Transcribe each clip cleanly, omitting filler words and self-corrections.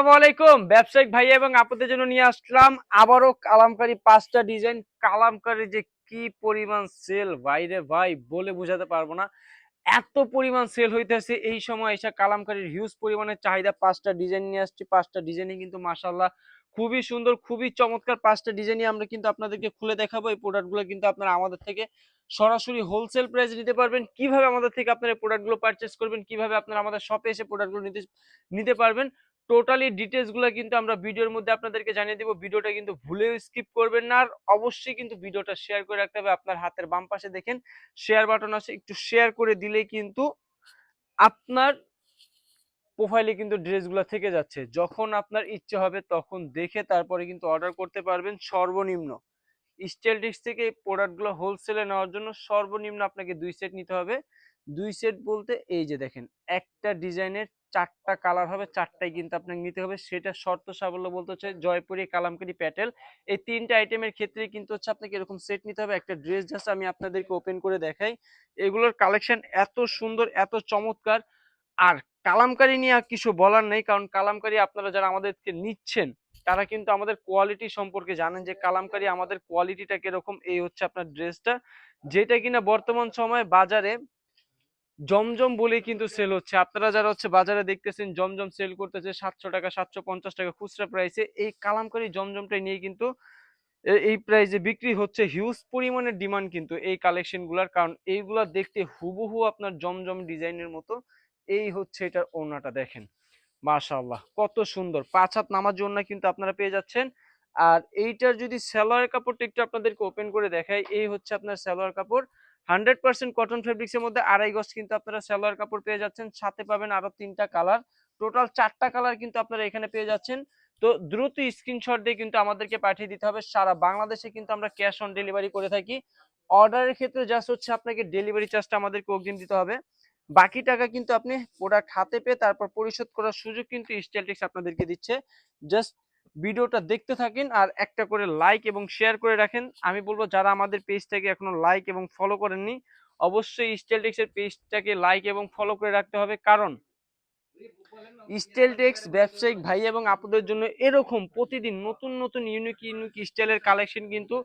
আসসালামাইকুম ব্যবসায়িক ভাই এবং আপনাদের জন্য নিয়ে আসলাম আবারও কালামকারী 5টা ডিজাইন। কালামকারী যে কি পরিমাণ সেল ভাইরে ভাই বলে বোঝাতে পারবো না। এত পরিমাণ সেল হইতেছে এই সময় এসে কালামকারীর হিউজ পরিমাণে চাহিদা। 5টা ডিজাইন নিয়ে আসছি, 5টা ডিজাইনই কিন্তু মাশাআল্লাহ খুবই সুন্দর, খুবই চমৎকার। 5টা ডিজাইনই আমরা কিন্তু আপনাদেরকে খুলে দেখাবো। এই প্রোডাক্টগুলো কিন্তু আপনারা আমাদের থেকে সরাসরি হোলসেল প্রাইসে নিতে পারবেন। কিভাবে আমাদের থেকে আপনারা এই প্রোডাক্টগুলো পারচেজ করবেন, কিভাবে আপনারা আমাদের শপে এসে প্রোডাক্টগুলো নিতে নিতে পারবেন, টোটালি ডিটেলস গুলো কিন্তু আমরা ভিডিওর মধ্যে আপনাদেরকে জানিয়ে দিব। ভিডিওটা কিন্তু ভুলেও স্কিপ করবেন না, আর অবশ্যই কিন্তু ভিডিওটা শেয়ার করে রাখতে হবে। আপনার হাতের বাম পাশে দেখেন শেয়ার বাটন আছে, একটু শেয়ার করে দিলেই কিন্তু আপনার প্রোফাইলে কিন্তু ড্রেসগুলো থেকে যাচ্ছে। যখন আপনার ইচ্ছে হবে তখন দেখে তারপরে কিন্তু অর্ডার করতে পারবেন। সর্বনিম্ন স্টাইলটিক্স থেকে এই প্রোডাক্টগুলো হোলসেলে নেওয়ার জন্য সর্বনিম্ন আপনাকে 2 সেট নিতে হবে। 2 সেট বলতে এই যে দেখেন, একটা ডিজাইনের 4টা কালার হবে, 4টাই কিন্তু আপনাকে নিতে হবে। সেটা শর্ত সাবল্য বলতে হচ্ছে জয়পুরি, কালামকারী, প্যাটেল, এই 3টা আইটেমের ক্ষেত্রে কিন্তু হচ্ছে আপনাকে এরকম সেট নিতে হবে। একটা ড্রেস জাস্ট আমি আপনাদেরকে ওপেন করে দেখাই। এগুলোর কালেকশন এত সুন্দর, এত চমৎকার। আর কালামকারী নিয়ে আর কিছু বলার নেই, কারণ কালামকারী আপনারা যারা আমাদেরকে নিচ্ছেন তারা কিন্তু আমাদের কোয়ালিটি সম্পর্কে জানেন যে কালামকারী আমাদের কোয়ালিটিটা কিরকম। এই হচ্ছে আপনার ড্রেসটা, যেটা কিনা বর্তমান সময়ে বাজারে জমজম বলে কিন্তু সেল হচ্ছে। আপনারা যারা হচ্ছে বাজারে দেখতেছেন জমজম সেল করতেছে 700 টাকা, 750 টাকা খুচরা প্রাইসে, এই কালামকারী জমজমটা নিয়ে কিন্তু এই প্রাইসে বিক্রি হচ্ছে। হিউজ পরিমাণের ডিমান্ড কিন্তু এই কালেকশন গুলার, কারণ এইগুলা দেখতে হুবহু আপনার জমজম ডিজাইনের মতো। এই হচ্ছে এটার ওড়নাটা দেখেন, মাশাআল্লাহ কত সুন্দর। 5 হাত নামার জন্য কিন্তু আপনারা পেয়ে যাচ্ছেন। আর এইটার যদি সালোয়ার কাপড়টা একটু আপনাদেরকে ওপেন করে দেখাই, এই হচ্ছে আপনার সালোয়ার কাপড়। 100% কটন ফেব্রিক্স এর মধ্যে 2.5 গজ কিন্তু আপনারা সালোয়ার কাপড় পেয়ে যাচ্ছেন। সাথে পাবেন আরো 3টা কালার, টোটাল 4টা কালার কিন্তু আপনারা এখানে পেয়ে যাচ্ছেন। তো দ্রুত স্ক্রিনশট দিয়ে কিন্তু আমাদেরকে পাঠিয়ে দিতে হবে। সারা বাংলাদেশে কিন্তু আমরা ক্যাশ অন ডেলিভারি করে থাকি। অর্ডারের ক্ষেত্রে জাস্ট হচ্ছে আপনাকে ডেলিভারি চার্জটা আমাদেরকে অগ্রিম দিতে হবে। বাকি টাকা কিন্তু আপনি প্রোডাক্ট হাতে পেয়ে তারপর পরিশোধ করার সুযোগ কিন্তু স্টাইলটিক্স আপনাদেরকে দিচ্ছে। জাস্ট ভিডিওটা দেখতে থাকেন আর একটা করে লাইক এবং শেয়ার করে রাখেন। আমি বলবো যারা আমাদের পেজটাকে এখনো লাইক এবং ফলো করেননি, অবশ্যই স্টাইলটিক্স এর পেজটাকে লাইক এবং ফলো করে রাখতে হবে, কারণ স্টাইলটেক্স ব্যবসায়িক ভাই এবং আপুদের জন্য এরকম প্রতিদিন নতুন নতুন ইউনিক ইউনিক স্টাইলের কালেকশন কিন্তু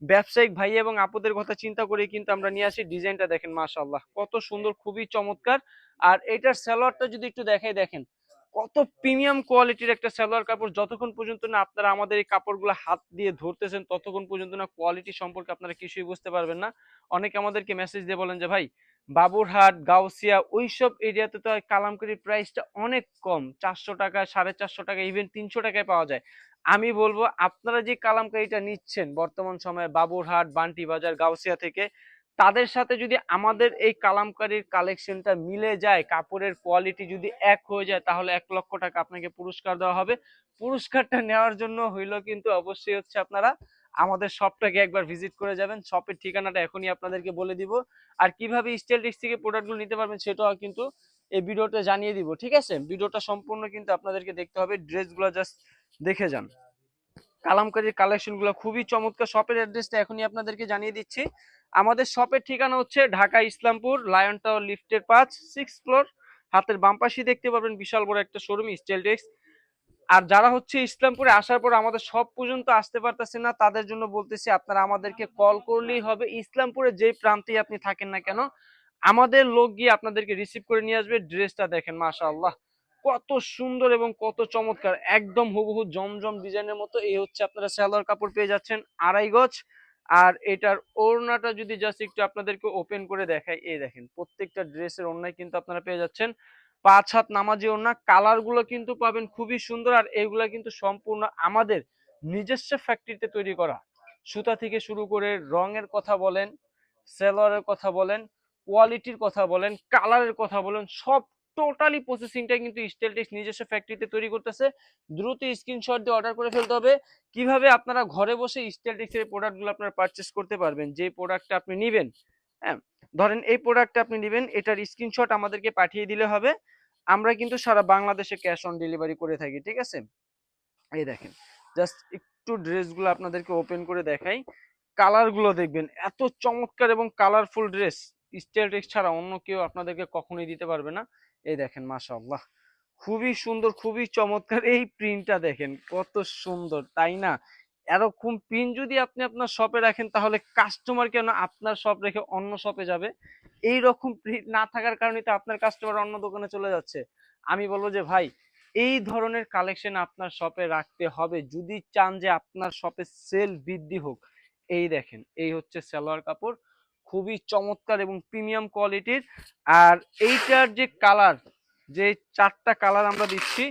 ব্যবসায়িক ভাই এবং আপুদের কথা চিন্তা করে কিন্তু আমরা নিয়ে আসি। ডিজাইনটা দেখেন মাশাআল্লাহ কত সুন্দর, খুবই চমৎকার। আর এটার সালোয়ারটা যদি একটু দেখাই, দেখেন কত প্রিমিয়াম কোয়ালিটির একটা সালোয়ার কাপড়। যতক্ষণ পর্যন্ত না আপনারা আমাদের এই কাপড়গুলো হাত দিয়ে ধরতেছেন ততক্ষণ পর্যন্ত না কোয়ালিটি সম্পর্কে আপনারা কিছুই বুঝতে পারবেন না। অনেকে আমাদেরকে মেসেজ দিয়ে বলেন যে ভাই বাবুরহাট, গাউসিয়া ওইসব এরিয়াতে তো কালামকারীর প্রাইসটা অনেক কম, 400 টাকা, 450 টাকা, ইভেন 300 টাকায় পাওয়া যায়। আমি বলবো আপনারা যে কালামকারীটা নিচ্ছেন বর্তমান সময়ে বাবুরহাট, বান্টি বাজার, গাউসিয়া থেকে, তাদের সাথে যদি আমাদের এই কালামকারীর কালেকশনটা মিলে যায়, কাপড়ের কোয়ালিটি যদি এক হয়ে যায়, তাহলে 1 লক্ষ টাকা আপনাকে পুরস্কার দেওয়া হবে। পুরস্কারটা নেওয়ার জন্য হইলো কিন্তু অবশ্যই হচ্ছে আপনারা আমাদের শপটাকে একবার ভিজিট করে যাবেন। শপের ঠিকানাটা এখনই আপনাদেরকে বলে দিব, আর কিভাবে স্টাইলটিক্স থেকে প্রোডাক্টগুলো নিতে পারবেন সেটাও কিন্তু এই ভিডিওতে জানিয়ে দিব। ঠিক আছে, ভিডিওটা সম্পূর্ণ কিন্তু আপনাদেরকে দেখতে হবে। ড্রেসগুলো জাস্ট দেখে যান। কালামকারীর কালেকশনগুলো খুবই চমৎকার। শপের অ্যাড্রেসটা এখনই আপনাদেরকে জানিয়ে দিচ্ছি। আমাদের শপের ঠিকানা হচ্ছে ঢাকা ইসলামপুর, লায়ন টাওয়ার লিফটের 5, 6 ফ্লোর। হাতের বাম পাশেই দেখতে পাবেন বিশাল বড় একটা শোরুম স্টাইলটেক্স। আর যারা হচ্ছে ইসলামপুরে আসার পর আমাদের সব পর্যন্ত আসতে পারতেছেন না, তাদের জন্য বলতেছি আপনারা আমাদেরকে কল করলেই হবে। ইসলামপুরে যে প্রান্তেই আপনি থাকেন না কেন, আমাদের লোক গিয়ে আপনাদেরকে রিসিভ করে নিয়ে আসবে। ড্রেসটা দেখেন মাশাআল্লাহ কত সুন্দর এবং কত চমৎকার, একদম হুবহু জমজম ডিজাইনের মতো। এই হচ্ছে আপনারা সালোয়ার কাপড় পেয়ে যাচ্ছেন 2.5 গজ। আর এটার ওড়নাটা যদি জাস্ট একটু আপনাদেরকে ওপেন করে দেখাই, এই দেখেন প্রত্যেকটা ড্রেসের ওড়নায় কিন্তু আপনারা পেয়ে যাচ্ছেন 5 হাত নামাজি ওড়না। কালার গুলো কিন্তু পাবেন খুবই সুন্দর, আর এগুলা কিন্তু সম্পূর্ণ আমাদের নিজস্ব ফ্যাক্টরিতে তৈরি করা। সুতা থেকে শুরু করে রঙের কথা বলেন, সেলরের কথা বলেন, কোয়ালিটির কথা বলেন, কালারের কথা বলেন, সব টোটালি প্রসেসিংটা কিন্তু স্টাইলটেক্স নিজস্ব ফ্যাক্টরিতে তৈরি করতেছে। দ্রুত স্ক্রিনশট দিয়ে অর্ডার করে ফেলতে হবে। কিভাবে আপনারা ঘরে বসে স্টাইলটেক্স এর প্রোডাক্টগুলো আপনারা পারচেজ করতে পারবেন, যে প্রোডাক্টটা আপনি নেবেন। হ্যাঁ, ধরেন এই প্রোডাক্টটা আপনি নেবেন, এটার স্ক্রিনশট আমাদেরকে পাঠিয়ে দিলে হবে। আমরা কিন্তু সারা বাংলাদেশে ক্যাশ অন ডেলিভারি করে থাকি। ঠিক আছে, এই দেখেন জাস্ট একটু ড্রেসগুলো আপনাদেরকে ওপেন করে দেখাই। কালারগুলো দেখবেন এত চমৎকার এবং কালারফুল ড্রেস স্টাইলটেক্স ছাড়া অন্য কেউ আপনাদেরকে কখনোই দিতে পারবে না। এই দেখেন মাশাআল্লাহ খুবই সুন্দর, খুবই চমৎকার। এই প্রিন্টটা দেখেন কত সুন্দর, তাই না? এরকম প্রিন্ট যদি আপনি আপনার শপে রাখেন তাহলে কাস্টমার কেন আপনার শপ রেখে অন্য শপে যাবে? এইরকম প্রিন্ট না থাকার কারণে তো আপনার কাস্টমার অন্য দোকানে চলে যাচ্ছে। আমি বলবো যে ভাই এই ধরনের কালেকশন আপনার শপে রাখতে হবে যদি চান যে আপনার শপে সেল বৃদ্ধি হোক। এই দেখেন, এই হচ্ছে সালোয়ার কাপড়, খুবই চমৎকার এবং প্রিমিয়াম কোয়ালিটির। আর এইটার যে কালার, যে চারটা কালার আমরা দিচ্ছি,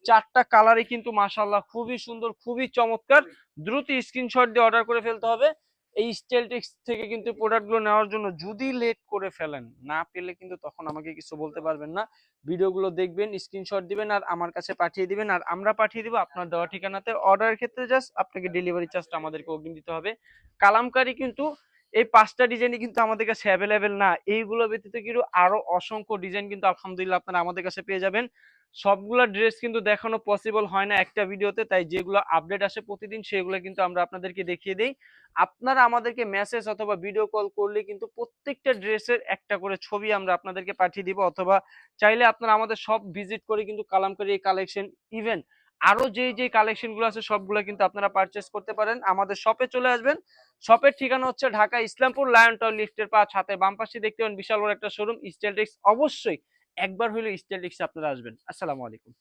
চারটা কালারই কিন্তু মাশাআল্লাহ খুবই সুন্দর, খুবই চমৎকার। দ্রুত স্ক্রিনশট দিয়ে অর্ডার করে ফেলতে হবে। এই স্টাইলটেক্স থেকে কিন্তু প্রোডাক্টগুলো নেওয়ার জন্য যদি লেট করে ফেলেন, না পেলে কিন্তু তখন আমাকে কিছু বলতে পারবেন না। ভিডিওগুলো দেখবেন, স্ক্রিনশট দিবেন আর আমার কাছে পাঠিয়ে দিবেন, আর আমরা পাঠিয়ে দিব আপনার দেওয়া ঠিকানাতে। অর্ডারের ক্ষেত্রে জাস্ট আপনাকে ডেলিভারি চার্জটা আমাদেরকে অগ্রিম দিতে হবে। কালামকারী কিন্তু এই 5টা ডিজাইনই কিন্তু আমাদের কাছে অ্যাভেলেবেল না, এইগুলো ব্যতীত কিন্তু আরো অসংখ্য ডিজাইন কিন্তু আলহামদুলিল্লাহ আপনারা আমাদের কাছে পেয়ে যাবেন। সবগুলা ড্রেস কিন্তু দেখানো পসিবল হয় না একটা ভিডিওতে, তাই যেগুলো আপডেট আসে প্রতিদিন সেগুলো কিন্তু আমরা আপনাদেরকে দেখিয়ে দেই। আপনারা আমাদেরকে মেসেজ অথবা ভিডিও কল করলে কিন্তু প্রত্যেকটা ড্রেসের একটা করে ছবি আমরা আপনাদেরকে পাঠিয়ে দিব, অথবা চাইলে আপনারা আমাদের সব ভিজিট করে কিন্তু কালামকারী এই কালেকশন, ইভেন আরো যেই কালেকশন গুলো আছে সবগুলো কিন্তু আপনারা পারচেস করতে পারেন। আমাদের শপে চলে আসবেন। শপের ঠিকানা হচ্ছে ঢাকা ইসলামপুর লায়ন টাওয়ার লিফটের 5, হাতে বাম পাশে দেখতে পাবেন বিশাল বড় একটা শোরুম স্টাইলটেক্স। অবশ্যই একবার হলে স্টাইলটেক্স আপনারা আসবেন। আসসালামু আলাইকুম।